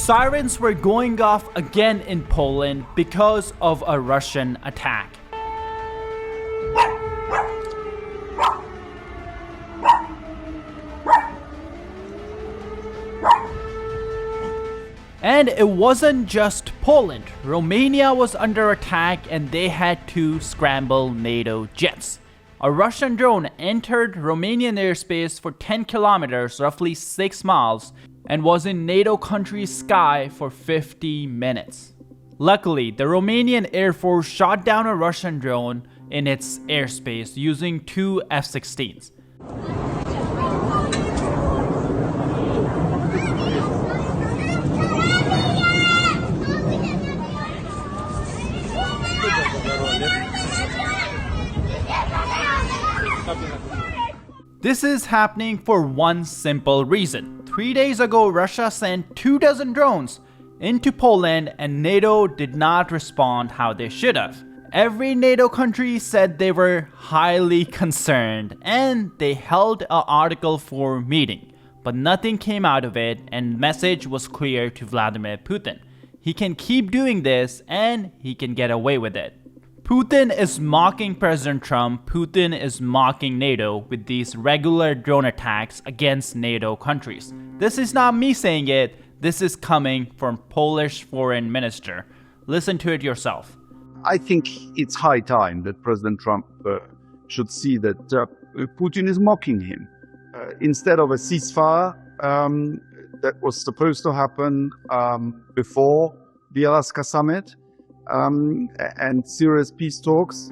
Sirens were going off again in Poland because of a Russian attack. And it wasn't just Poland. Romania was under attack and they had to scramble NATO jets. A Russian drone entered Romanian airspace for 10 kilometers, roughly 6 miles, and was in NATO country's sky for 50 minutes. Luckily, the Romanian Air Force shot down a Russian drone in its airspace using 2 F-16s. This is happening for one simple reason. 3 days ago, Russia sent 24 drones into Poland and NATO did not respond how they should have. Every NATO country said they were highly concerned and they held an Article 4 meeting. But nothing came out of it and message was clear to Vladimir Putin. He can keep doing this and he can get away with it. Putin is mocking President Trump, Putin is mocking NATO with these regular drone attacks against NATO countries. This is not me saying it, this is coming from Polish foreign minister. Listen to it yourself. I think it's high time that President Trump should see that Putin is mocking him. Instead of a ceasefire that was supposed to happen before the Alaska summit, and serious peace talks,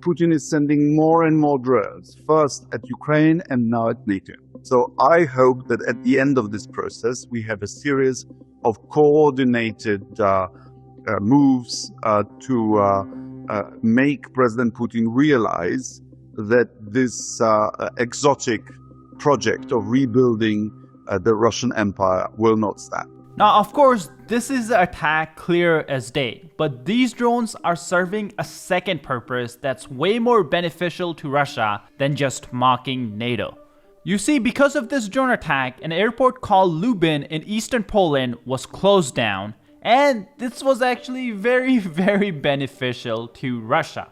Putin is sending more and more drones, first at Ukraine and now at NATO. So I hope that at the end of this process, we have a series of coordinated moves to make President Putin realize that this exotic project of rebuilding the Russian Empire will not stand. Now, of course, this is an attack clear as day, but these drones are serving a second purpose that's way more beneficial to Russia than just mocking NATO. You see, because of this drone attack, an airport called Lubin in eastern Poland was closed down, and this was actually very beneficial to Russia.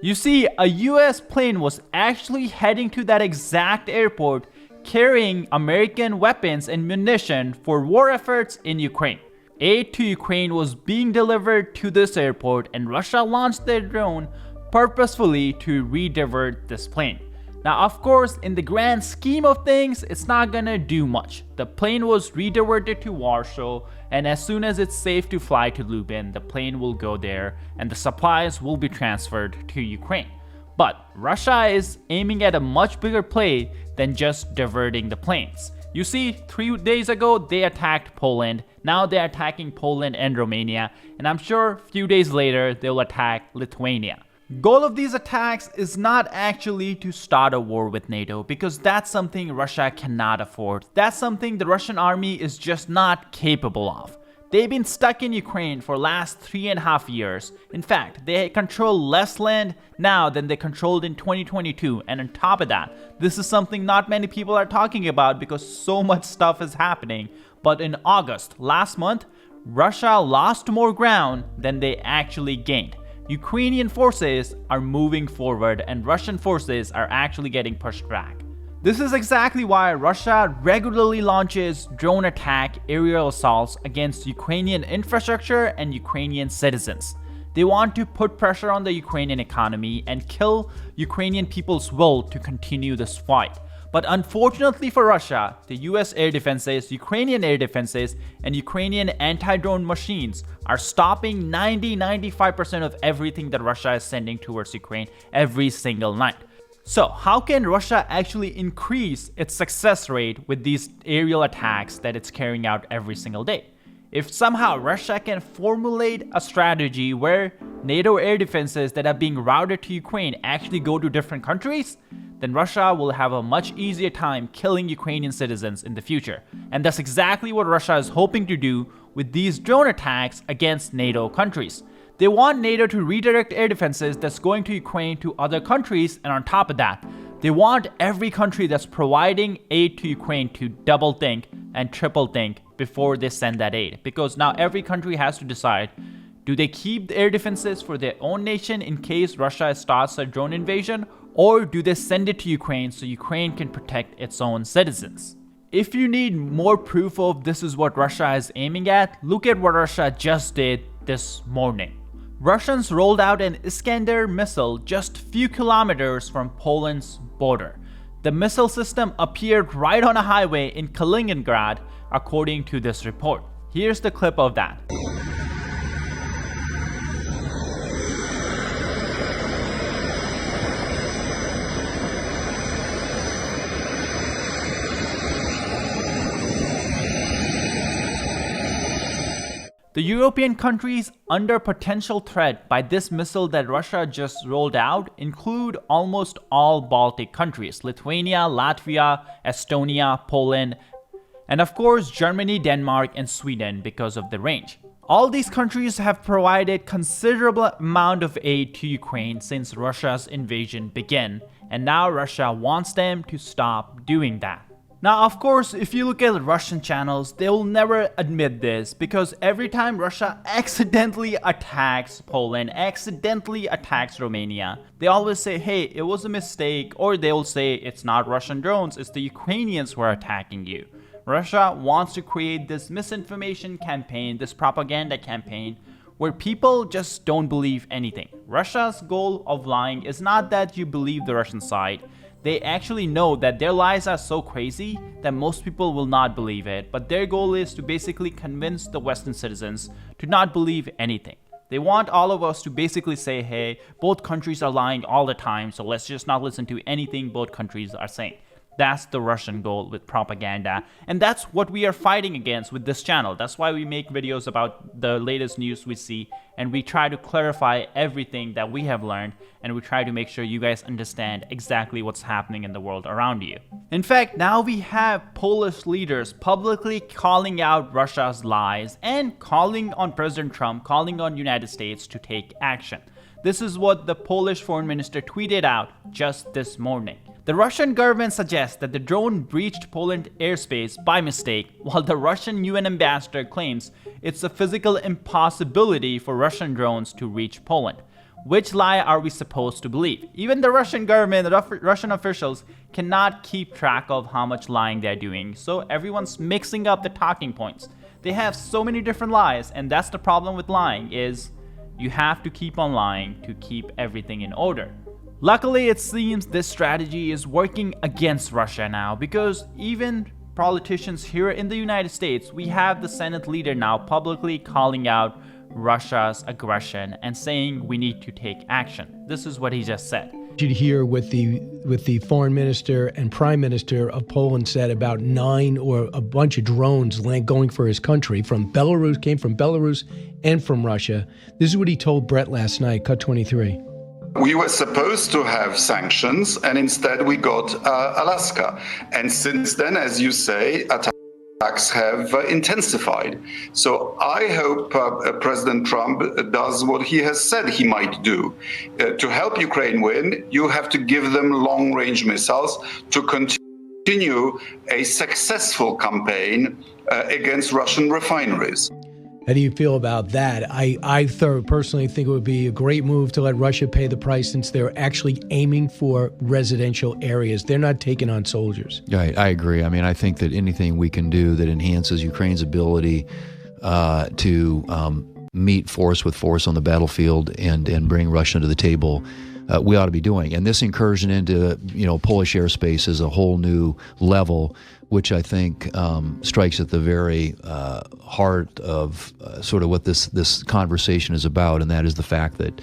You see, a US plane was actually heading to that exact airport carrying American weapons and munition for war efforts in Ukraine. Aid to Ukraine was being delivered to this airport and Russia launched their drone purposefully to redivert this plane. Now, of course, in the grand scheme of things, it's not gonna do much. The plane was rediverted to Warsaw, and as soon as it's safe to fly to Lubin, the plane will go there and the supplies will be transferred to Ukraine. But Russia is aiming at a much bigger play than just diverting the planes. You see, 3 days ago, they attacked Poland. Now they're attacking Poland and Romania. And I'm sure a few days later, they'll attack Lithuania. Goal of these attacks is not actually to start a war with NATO because that's something Russia cannot afford. That's something the Russian army is just not capable of. They've been stuck in Ukraine for the last 3.5 years. In fact, they control less land now than they controlled in 2022. And on top of that, this is something not many people are talking about because so much stuff is happening. But in August, last month, Russia lost more ground than they actually gained. Ukrainian forces are moving forward and Russian forces are actually getting pushed back. This is exactly why Russia regularly launches drone attack aerial assaults against Ukrainian infrastructure and Ukrainian citizens. They want to put pressure on the Ukrainian economy and kill Ukrainian people's will to continue this fight. But unfortunately for Russia, the US air defenses, Ukrainian air defenses, and Ukrainian anti-drone machines are stopping 90-95% of everything that Russia is sending towards Ukraine every single night. So how can Russia actually increase its success rate with these aerial attacks that it's carrying out every single day? If somehow Russia can formulate a strategy where NATO air defenses that are being routed to Ukraine actually go to different countries, then Russia will have a much easier time killing Ukrainian citizens in the future. And that's exactly what Russia is hoping to do with these drone attacks against NATO countries. They want NATO to redirect air defenses that's going to Ukraine to other countries, and on top of that, they want every country that's providing aid to Ukraine to double think and triple think before they send that aid. Because now every country has to decide, do they keep the air defenses for their own nation in case Russia starts a drone invasion, or do they send it to Ukraine so Ukraine can protect its own citizens? If you need more proof of this is what Russia is aiming at, look at what Russia just did this morning. Russians rolled out an Iskander missile just few kilometers from Poland's border. The missile system appeared right on a highway in Kaliningrad, according to this report. Here's the clip of that. The European countries under potential threat by this missile that Russia just rolled out include almost all Baltic countries: Lithuania, Latvia, Estonia, Poland, and of course Germany, Denmark, and Sweden because of the range. All these countries have provided considerable amount of aid to Ukraine since Russia's invasion began, and now Russia wants them to stop doing that. Now, of course, if you look at Russian channels, they will never admit this because every time Russia accidentally attacks Poland, accidentally attacks Romania, they always say, hey, it was a mistake, or they'll say it's not Russian drones, it's the Ukrainians who are attacking you. Russia wants to create this misinformation campaign, this propaganda campaign, where people just don't believe anything. Russia's goal of lying is not that you believe the Russian side. They actually know that their lies are so crazy that most people will not believe it, but their goal is to basically convince the Western citizens to not believe anything. They want all of us to basically say, hey, both countries are lying all the time, so let's just not listen to anything both countries are saying. That's the Russian goal with propaganda, and that's what we are fighting against with this channel. That's why we make videos about the latest news we see, and we try to clarify everything that we have learned, and we try to make sure you guys understand exactly what's happening in the world around you. In fact, now we have Polish leaders publicly calling out Russia's lies and calling on President Trump, calling on United States to take action. This is what the Polish foreign minister tweeted out just this morning. The Russian government suggests that the drone breached Poland airspace by mistake, while the Russian UN ambassador claims it's a physical impossibility for Russian drones to reach Poland. Which lie are we supposed to believe? Even the Russian government, the Russian officials cannot keep track of how much lying they're doing, so everyone's mixing up the talking points. They have so many different lies, and that's the problem with lying, is you have to keep on lying to keep everything in order. Luckily, it seems this strategy is working against Russia now, because even politicians here in the United States, we have the Senate leader now publicly calling out Russia's aggression and saying we need to take action. This is what he just said. You'd hear what the foreign minister and prime minister of Poland said about 9 or a bunch of drones going for his country from Belarus and from Russia. This is what he told Brett last night, Cut 23. We were supposed to have sanctions, and instead we got Alaska. And since then, as you say, attacks have intensified. So I hope President Trump does what he has said he might do. To help Ukraine win, you have to give them long-range missiles to continue a successful campaign against Russian refineries. How do you feel about that? I personally think it would be a great move to let Russia pay the price, since they're actually aiming for residential areas. They're not taking on soldiers. I agree. I mean, I think that anything we can do that enhances Ukraine's ability to meet force with force on the battlefield and bring Russia to the table, we ought to be doing. And this incursion into Polish airspace is a whole new level, which I think strikes at the very heart of sort of what this conversation is about, and that is the fact that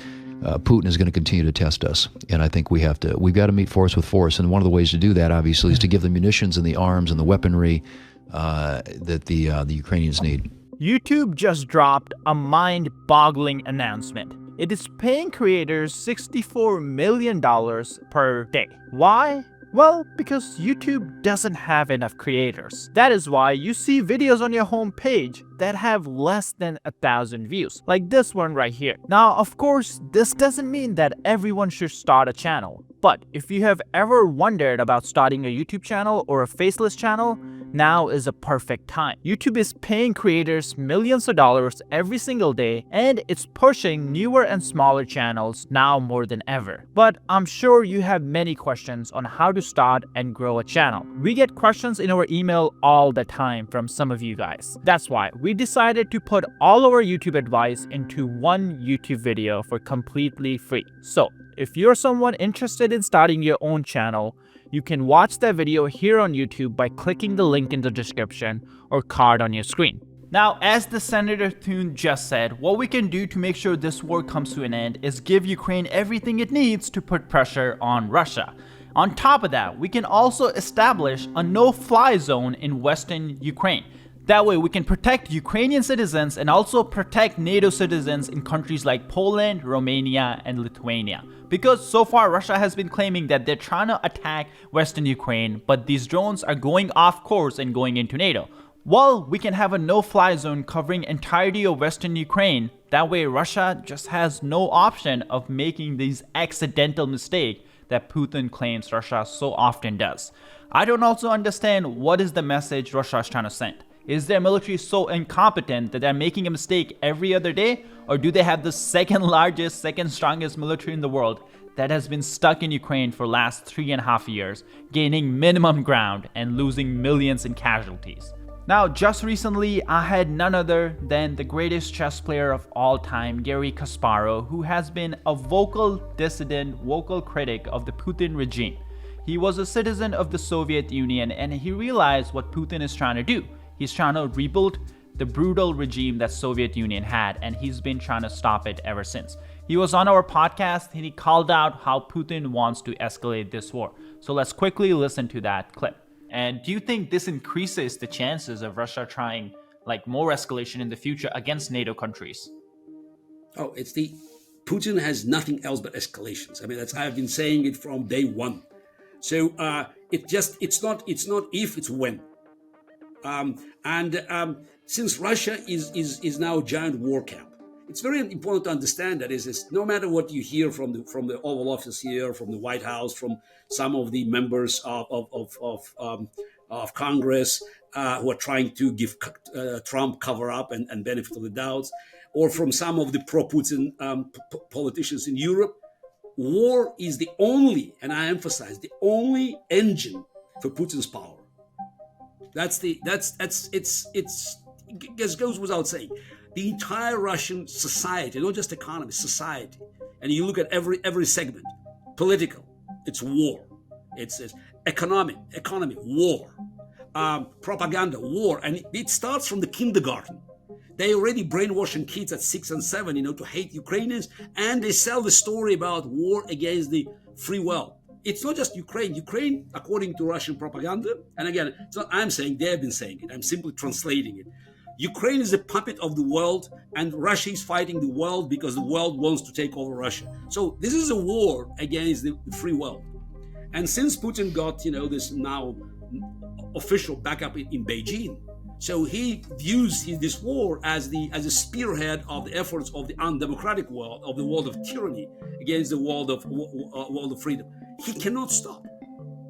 Putin is going to continue to test us. And I think we've got to meet force with force. And one of the ways to do that, obviously, is to give the munitions and the arms and the weaponry that the Ukrainians need. YouTube just dropped a mind-boggling announcement. It is paying creators $64 million per day. Why? Well, because YouTube doesn't have enough creators. That is why you see videos on your home page that have less than 1,000 views, like this one right here. Now, of course, this doesn't mean that everyone should start a channel. But if you have ever wondered about starting a YouTube channel or a faceless channel, now is a perfect time. YouTube is paying creators millions of dollars every single day, and it's pushing newer and smaller channels now more than ever. But I'm sure you have many questions on how to start and grow a channel. We get questions in our email all the time from some of you guys. That's why we decided to put all our YouTube advice into one YouTube video for completely free. So, if you're someone interested in starting your own channel, you can watch that video here on YouTube by clicking the link in the description or card on your screen. Now, as the Senator Thune just said, what we can do to make sure this war comes to an end is give Ukraine everything it needs to put pressure on Russia. On top of that, we can also establish a no-fly zone in western Ukraine. That way we can protect Ukrainian citizens and also protect NATO citizens in countries like Poland, Romania, and Lithuania. Because so far Russia has been claiming that they're trying to attack western Ukraine, but these drones are going off course and going into NATO. Well, we can have a no-fly zone covering entirety of western Ukraine. That way Russia just has no option of making these accidental mistakes that Putin claims Russia so often does. I don't also understand what is the message Russia is trying to send. Is their military so incompetent that they're making a mistake every other day? Or do they have the second largest, second strongest military in the world that has been stuck in Ukraine for the last 3.5 years, gaining minimum ground and losing millions in casualties? Now, just recently, I had none other than the greatest chess player of all time, Garry Kasparov, who has been a vocal dissident, vocal critic of the Putin regime. He was a citizen of the Soviet Union and he realized what Putin is trying to do. He's trying to rebuild the brutal regime that Soviet Union had, and he's been trying to stop it ever since. He was on our podcast and he called out how Putin wants to escalate this war. So let's quickly listen to that clip. And do you think this increases the chances of Russia trying more escalation in the future against NATO countries? Oh, Putin has nothing else but escalations. I mean, I've been saying it from day one. So it's not if, it's when. Since Russia is now a giant war camp, it's very important to understand that is no matter what you hear from the Oval Office here, from the White House, from some of the members of Congress who are trying to give Trump cover up and benefit of the doubts, or from some of the pro-Putin politicians in Europe, war is the only, and I emphasize, the only engine for Putin's power. It goes without saying. The entire Russian society, not just economy, society, and you look at every segment, political, it's war. It's economy, war. Propaganda, war. And it starts from the kindergarten. They already brainwashing kids at 6 and 7, to hate Ukrainians, and they sell the story about war against the free world. It's not just Ukraine. Ukraine, according to Russian propaganda, and again, it's not I'm saying, they have been saying it. I'm simply translating it. Ukraine is a puppet of the world, and Russia is fighting the world because the world wants to take over Russia. So this is a war against the free world. And since Putin got, this now official backup in Beijing, so he views this war as a spearhead of the efforts of the undemocratic world, of the world of tyranny against the world of freedom. He cannot stop.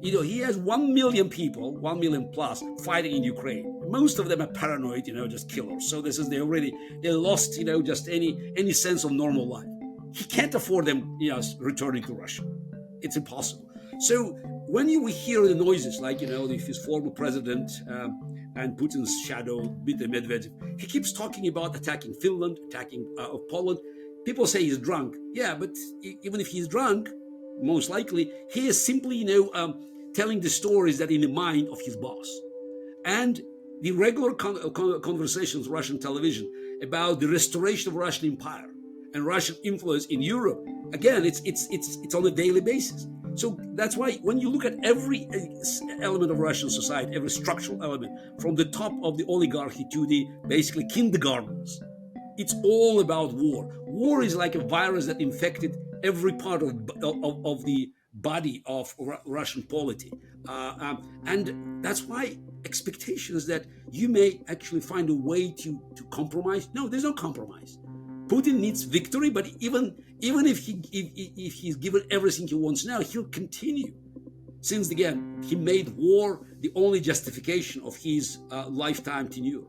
He has 1 million people, 1 million plus, fighting in Ukraine. Most of them are paranoid, just killers. So they lost, just any sense of normal life. He can't afford them, returning to Russia. It's impossible. So when you hear the noises, like, his former president and Putin's shadow, Dmitry Medvedev, he keeps talking about attacking Finland, attacking Poland. People say he's drunk. Yeah, but even if he's drunk, most likely, he is simply, telling the stories that in the mind of his boss. And the regular conversations, Russian television, about the restoration of Russian empire and Russian influence in Europe, again, it's on a daily basis. So that's why when you look at every element of Russian society, every structural element, from the top of the oligarchy to the basically kindergartens, it's all about war. War is like a virus that infected every part of the body of Russian polity. And that's why expectations that you may actually find a way to compromise. No, there's no compromise. Putin needs victory, but even if he's given everything he wants now, he'll continue. Since again, he made war the only justification of his lifetime tenure.